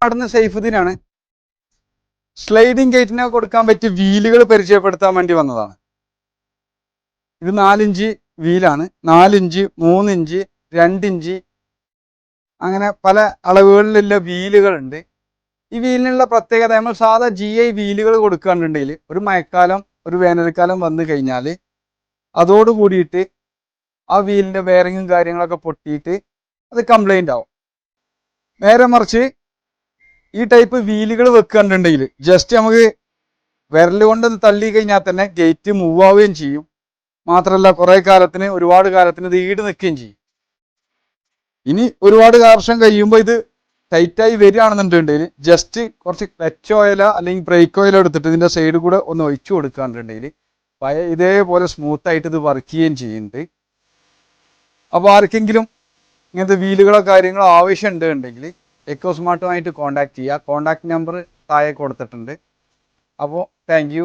അടുന്ന് സൈഫുദ്ദീനാണ്. Sliding ഗേറ്റിനെ കൊടുക്കാൻ പറ്റിയ വീലുകൾ പരിചയപ്പെടുത്താൻ വേണ്ടി വന്നതാണ്. ഇത് 4 ഇഞ്ച് വീലാണ്. 4 ഇഞ്ച്, 3 ഇഞ്ച്, 2 ഇഞ്ച് അങ്ങനെ പല അളവുകളിലുള്ള വീലുകളുണ്ട്. ഈ വീലിനുള്ള പ്രത്യേകത, നമ്മൾ സാധാ GI വീലുകൾ കൊടുക്കുകയാണെന്നുണ്ടെങ്കിൽ ഒരു മഴക്കാലം ഒരു വേനൽക്കാലം വന്നു കഴിഞ്ഞാൽ അതോട് കൂടിയിട്ട് ആ വീലിൻ്റെ ബെയറിങ്ങും കാര്യങ്ങളൊക്കെ പൊട്ടിയിട്ട് അത് കംപ്ലൈൻ്റ് ആവും. നേരെ മറിച്ച് ഈ ടൈപ്പ് വീലുകൾ വെക്കുകയാണെന്നുണ്ടെങ്കിൽ ജസ്റ്റ് നമുക്ക് വിരൽ കൊണ്ട് തള്ളി കഴിഞ്ഞാൽ തന്നെ ഗേറ്റ് മൂവ് ആവുകയും ചെയ്യും. മാത്രമല്ല ഒരുപാട് കാലത്തിന് ഇത് ഈട് നിൽക്കുകയും ചെയ്യും. ഇനി ഒരുപാട് വർഷം കഴിയുമ്പോൾ ഇത് ടൈറ്റായി വരികയാണെന്നുണ്ടെങ്കിൽ ജസ്റ്റ് കുറച്ച് ക്ലച്ച് ഓയിലോ അല്ലെങ്കിൽ ബ്രേക്ക് ഓയിലോ എടുത്തിട്ട് ഇതിൻ്റെ സൈഡിൽ കൂടെ ഒന്ന് ഒഴിച്ചു കൊടുക്കുകയാണെന്നുണ്ടെങ്കിൽ ഇതേപോലെ സ്മൂത്തായിട്ട് ഇത് വർക്ക് ചെയ്യുകയും ചെയ്യുന്നുണ്ട്. അപ്പോൾ ആർക്കെങ്കിലും ഇങ്ങനത്തെ വീലുകളോ കാര്യങ്ങളോ ആവശ്യമുണ്ടെങ്കിൽ എക്കോസ്മാർട്ടുമായിട്ട് കോൺടാക്ട് ചെയ്യുക. കോൺടാക്ട് നമ്പർ താഴെ കൊടുത്തിട്ടുണ്ട്. അപ്പോൾ താങ്ക് യു.